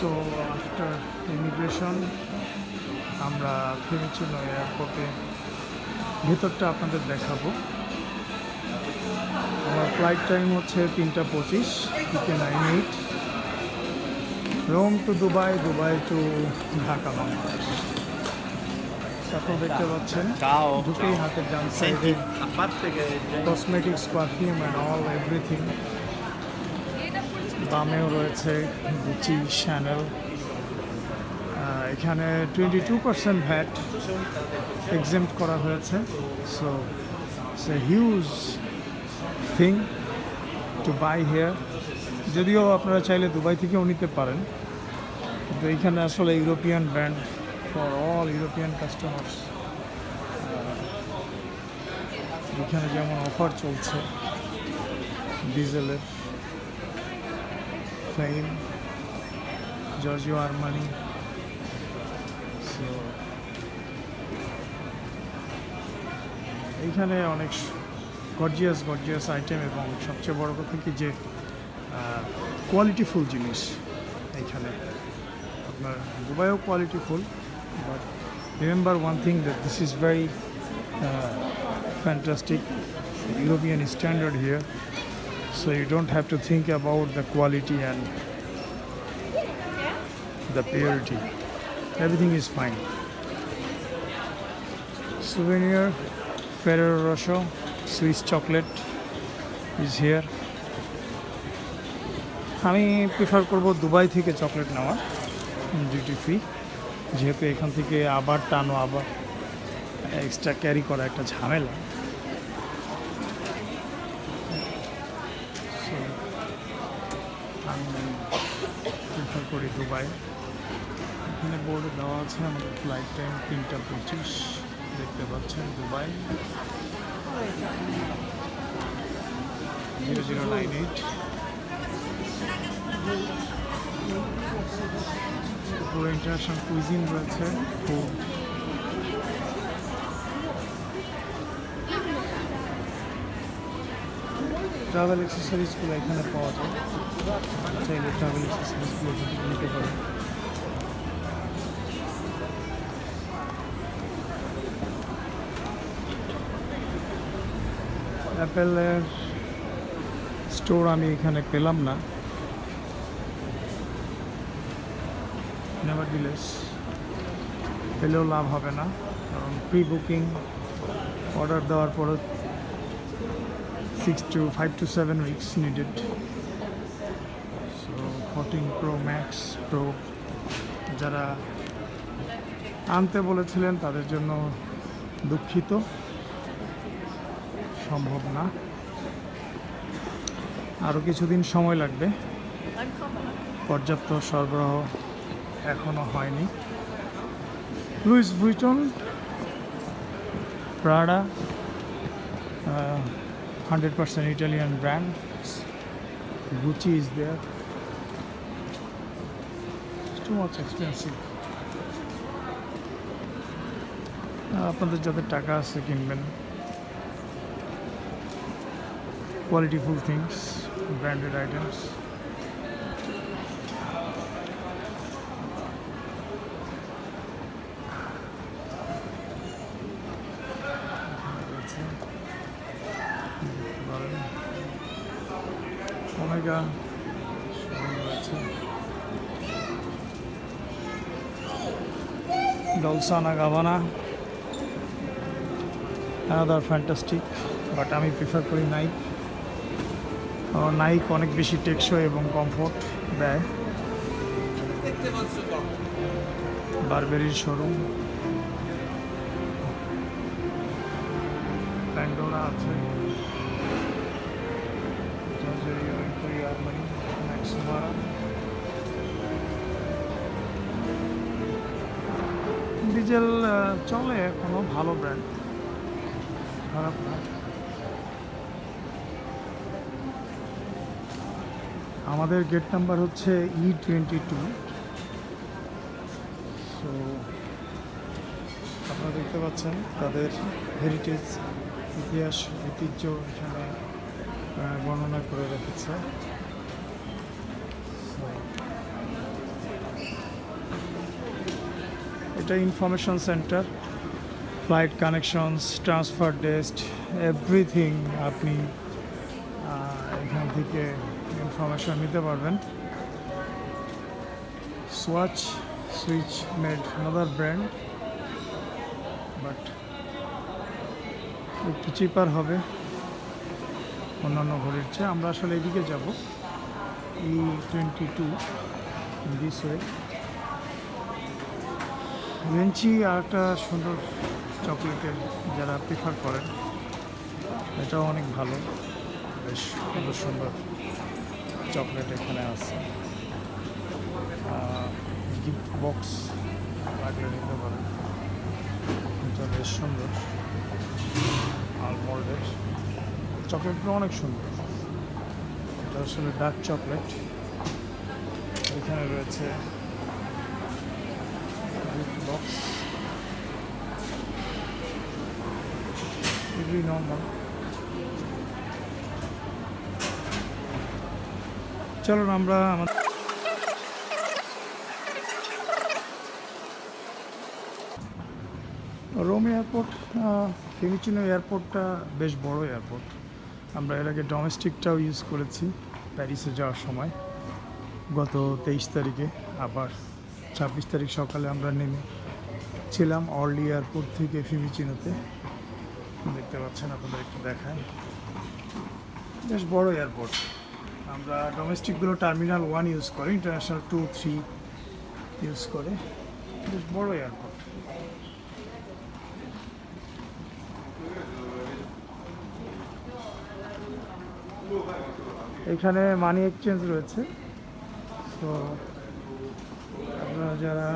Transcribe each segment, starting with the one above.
So after immigration আমরা ফিউমিচিনো এয়ারপোর্টে ভেতরটা আপনাদের দেখাবো। আমার ফ্লাইট টাইম হচ্ছে 3:25 PK98, Rome to Dubai, Dubai to Dhaka Bangladesh. তারপর দেখতে পাচ্ছেন ঢুকেই হাতের ডান সাইডে cosmetics, perfume and all everything. বামেও রয়েছে গুচি, শ্যানেল। এখানে 22% ভ্যাট এক্সেম্পট করা হয়েছে। So it's a huge thing to buy here. যদিও আপনারা চাইলে দুবাই থেকেও নিতে পারেন, কিন্তু এইখানে আসলে European brand for all European customers. এখানে যেমন অফার চলছে ডিজেলের, ফেম, জর্জিও আরমানি। সো এইখানে অনেক গর্জিয়াস আইটেম, এবং সবচেয়ে বড় কথা কি যে কোয়ালিটিফুল জিনিস এইখানে। আপনার দুবাইও qualityful, but remember one thing that this is very fantastic European standard here, so you don't have to think about the quality and the purity. Everything is fine. Souvenir, Ferrero Rocher, Swiss chocolate is here. আমি prefer করব Dubai থেকে chocolate নেওয়া duty free, যেহেতু এখান থেকে আবার টানো, আবার এক্সট্রা ক্যারি করা একটা ঝামেলা। আমি প্রিফার করি দুবাই। এখানে বোর্ডে দেওয়া আছে আমাদের ফ্লাইট টাইম 3:25, দেখতে পাচ্ছেন দুবাই 0098। পুরো ইন্টারন্যাশনাল কুইজিন রয়েছে, ফুড, ট্রাভেল অ্যাক্সেসরিজগুলো এখানে পাওয়া যায়। চাইলে ট্রাভেল অ্যাক্সেসরিজগুলো নিতে পারেন। অ্যাপেলের স্টোর আমি এখানে পেলাম না, নেভারদিলেস পেলেও লাভ হবে না, কারণ প্রি বুকিং অর্ডার দেওয়ার পরে 5 to 7 weeks needed. So 14 Pro Max Pro যারা আনতে বলেছিলেন তাদের জন্য দুঃখিত, সম্ভব না। আরও কিছুদিন সময় লাগবে, পর্যাপ্ত সরবরাহ এখনও হয়নি। Louis Vuitton, Prada, 100% Italian brand. Gucci is there. It's too much expensive. আপনাদের যাদের টাকা আছে কিনবেন কোয়ালিটিফুল থিংস, ব্র্যান্ডেড আইটেমস। ওমেগা রয়েছে, ডলসানা গাভানা, অ্যানাদার ফ্যান্টাস্টিক, বাট আমি প্রিফার করি নাইক। নাইক অনেক বেশি টেকসই এবং কমফোর্ট দেয়। বারবেরির শোরুম, প্যান্ডোরা আছে, ডিজেল চলে কোনো ভালো ব্র্যান্ড, খারাপ না। আমাদের গেট নাম্বার হচ্ছে E22। সো আপনারা দেখতে পাচ্ছেন তাদের হেরিটেজ, ইতিহাস, ঐতিহ্য এখানে বর্ণনা করে রেখেছে। এটা information centre, flight connections, transfer desk, everything আপনি এখান থেকে ইনফরমেশন নিতে পারবেন। Swatch switch made another brand, but একটু চিপার হবে অন্যান্য ঘড়ির চেয়ে। আমরা আসলে এদিকে যাব, E22 দিস ওয়ে। ভিঞ্চি আর একটা সুন্দর চকলেটের যারা প্রিফার করেন, এটাও অনেক ভালো, বেশ সুন্দর সুন্দর চকলেট এখানে আছে। গিফট বক্স লাগলে নিতে পারেন, এটা বেশ সুন্দর। আলমন্ডের চকলেটগুলো অনেক সুন্দর, এটা আসলে ডার্ক চকলেট। এখানে রয়েছে গিফট বক্স, খুবই নর্মাল। চলুন আমরা আমাদের রোম এয়ারপোর্ট, ফিউমিচিনো এয়ারপোর্টটা বেশ বড় এয়ারপোর্ট। আমরা এর আগে ডোমেস্টিকটাও ইউজ করেছি প্যারিসে যাওয়ার সময়, গত 23 তারিখে। আবার 26 তারিখ সকালে আমরা নেমেছিলাম অর্লি এয়ারপোর্ট থেকে ফিউমিচিনোতে। দেখতে পাচ্ছেন, আপনাদের একটু দেখায়, বেশ বড় এয়ারপোর্ট। আমরা ডোমেস্টিকগুলো টার্মিনাল 1 ইউজ করি, ইন্টারন্যাশনাল 2, 3 ইউজ করে। বেশ বড় এয়ারপোর্ট। এখানে মানি এক্সচেঞ্জ রয়েছে, তো আপনারা যারা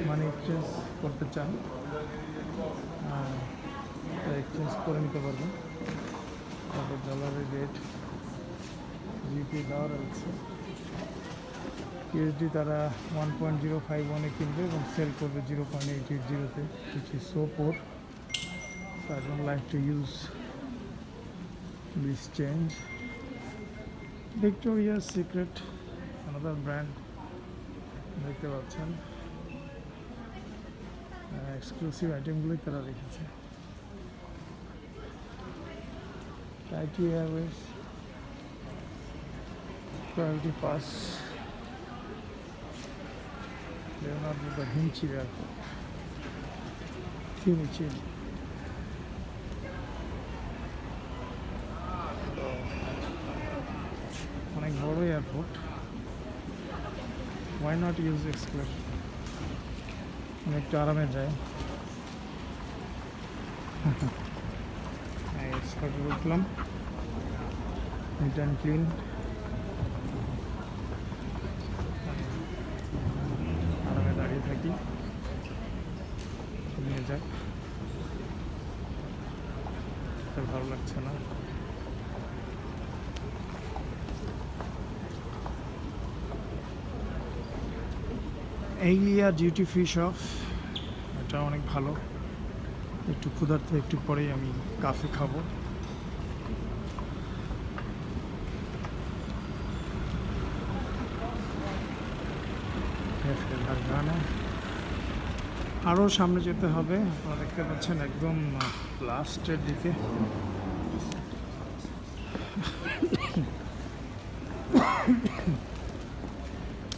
মানি এক্সচেঞ্জ করতে চান এক্সচেঞ্জ করে নিতে পারবেন। তারপর ডলারের রেট জিপি দেওয়া রয়েছে। ইউএসডি তারা 1.051-এ কিনবে এবং সেল করবে 0.880-তে, which is so poor. So I don't like to use this change. Victoria's Secret, another brand, দেখতে পাচ্ছেন। এক্সক্লুসিভ আইটেমগুলোই তারা রেখেছে। টাইটি airways, priority pass, Leonardo Da Vinci Fiumicino। অনেক বড় airport, why not use express? অনেকটা আরামে যায়। এক্সপ্রেসে উঠলাম, নিট অ্যান্ড ক্লিন। আরামে দাঁড়িয়ে থাকি, নিয়ে যাক, ভালো লাগছে না। এইলিয়া ডিউটি ফ্রি শপ, এটা অনেক ভালো। একটু ক্ষুধার্ত, একটু পরেই আমি কাফে খাবো। আরও সামনে যেতে হবে, আপনারা দেখতে পাচ্ছেন একদম লাস্টের দিকে।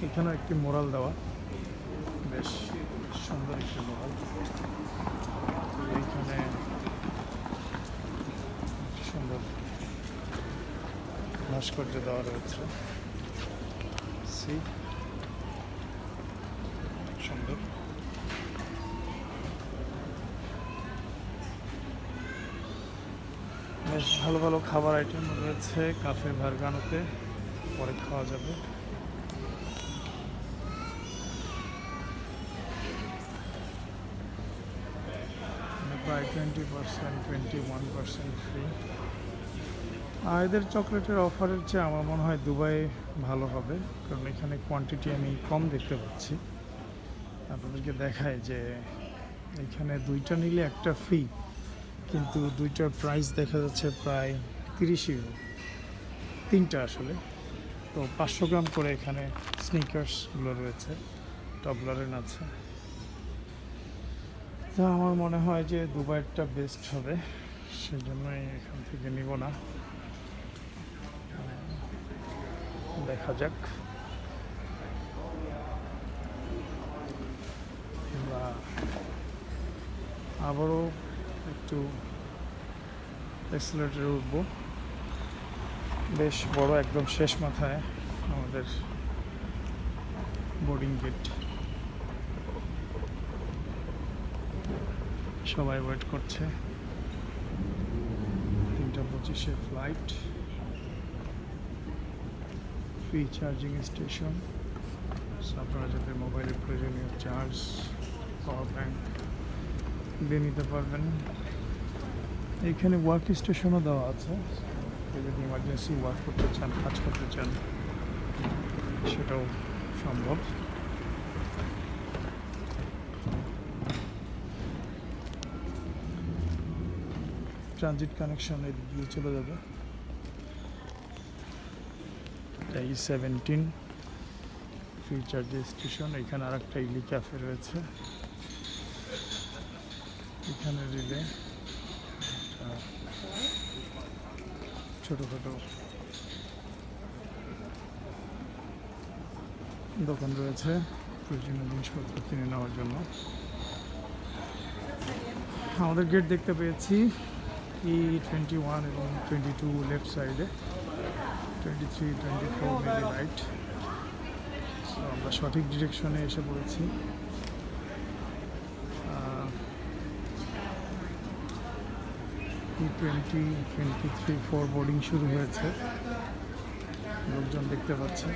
এখানে একটি মোরাল দেওয়া, বেশ সুন্দর একটি মোরাল। এইখানে সুন্দর ভাস্কর্য দেওয়া রয়েছে, সুন্দর। বেশ ভালো ভালো খাবার আইটেম রয়েছে কাফে ভারগানোতে, পরে খাওয়া যাবে। প্রায় 20%, 21% ফ্রি। আর এদের চকলেটের অফারের চেয়ে আমার মনে হয় দুবাই ভালো হবে, কারণ এখানে কোয়ান্টিটি আমি কম দেখতে পাচ্ছি। আপনাদেরকে দেখায় যে এখানে দুইটা নিলে একটা ফ্রি, কিন্তু দুইটার প্রাইস দেখা যাচ্ছে প্রায় 30 ইউরো, তিনটা আসলে। তো 500 গ্রাম করে এখানে স্নিকার্সগুলো রয়েছে, টবলারেন আছে। তো আমার মনে হয় যে দুবাইয়েরটা বেস্ট হবে, সেজন্যই এখান থেকে নিব না। দেখা যাক। আমরা আবারও একটু এক্সেলেটরে উঠবো। বেশ বড়, একদম শেষ মাথায় আমাদের বোর্ডিং গেট। সবাই ওয়েট করছে। 3:25 ফ্লাইট। ফ্রি চার্জিং স্টেশন, আপনারা যাদের মোবাইলের প্রয়োজনীয় চার্জ, পাওয়ার ব্যাংক দিয়ে নিতে পারবেন। এইখানে ওয়ার্ক স্টেশনও দেওয়া আছে, যদি ইমার্জেন্সি ওয়ার্ক করতে চান, কাজ করতে চান, সেটাও সম্ভব। ট্রানজিট কানেকশন এদিক দিয়ে চলে যাবে। E17 ফ্রি চার্জের স্টেশন। এখানে আর একটা ইলি ক্যাফে রয়েছে। এখানে রিলে ছোটোখাটো দোকান রয়েছে প্রয়োজনীয় জিনিসপত্র কিনে নেওয়ার জন্য। আমাদের গেট দেখতে পেয়েছি E21 এবং 22 লেফট সাইডে, 23, 24 মেবি রাইট। সো আমরা সঠিক ডিরেকশনে এসে পড়েছি। E20, 23, 4 বোর্ডিং শুরু হয়েছে, লোকজন দেখতে পাচ্ছে।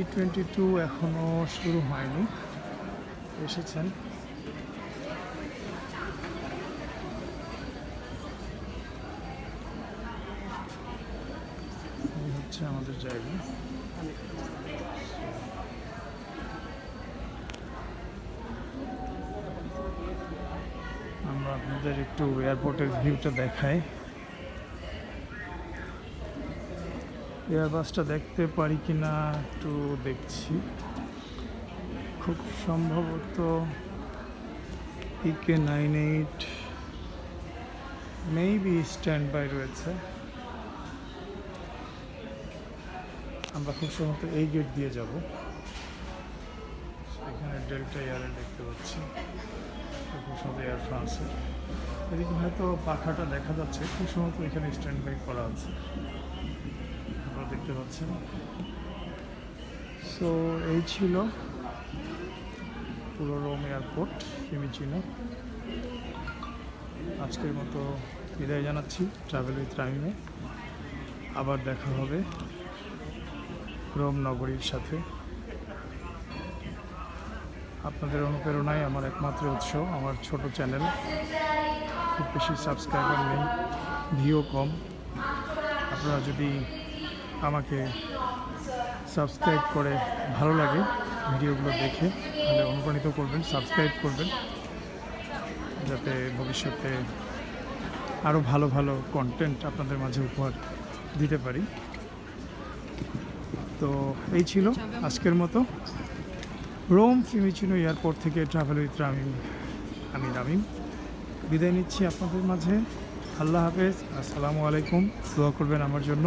E22 এখনো শুরু হয়নি, এসেছেন। এই হচ্ছে আমাদের জায়গা। আমরা আপনাদের একটু এয়ারপোর্টের ভিউটা দেখাই। এয়ারবাসটা দেখতে পারি কিনা একটু দেখছি। খুব সম্ভবত EK98 মেবি স্ট্যান্ড বাই রয়েছে। আমরা খুব সম্ভবত এই গেট দিয়ে যাব। এখানে ডেল্টা এয়ারে দেখতে পাচ্ছি, খুব সম্ভবত এয়ার ফ্রান্সের। এদিকে হয়তো পাখাটা দেখা যাচ্ছে, খুব সম্ভবত এখানে স্ট্যান্ড বাই করা আছে, আপনারা দেখতে পাচ্ছেন। সো এই ছিল পুরো রোম এয়ারপোর্ট ফিউমিচিনো। আজকের মতো বিদায় জানাচ্ছি ট্রাভেল উইথ রামিমে। আবার দেখা হবে রোম নগরীর সাথে। আপনাদের অনুপ্রেরণাই আমার একমাত্র উৎস। আমার ছোট চ্যানেল, খুব বেশি সাবস্ক্রাইবার নেই, ভিউ কম। আপনারা যদি আমাকে সাবস্ক্রাইব করে ভালো লাগে ভিডিওগুলো দেখে, তাহলে অনুপ্রাণিত করবেন, সাবস্ক্রাইব করবেন, যাতে ভবিষ্যতে আরও ভালো ভালো কন্টেন্ট আপনাদের মাঝে উপহার দিতে পারি। তো এই ছিল আজকের মতো রোম ফিউমিচিনো এয়ারপোর্ট থেকে ট্রাভেল উইথ রামিম। আমি রামিম বিদায় নিচ্ছি আপনাদের মাঝে। আল্লাহ হাফেজ, আসসালামু আলাইকুম। দোয়া করবেন আমার জন্য।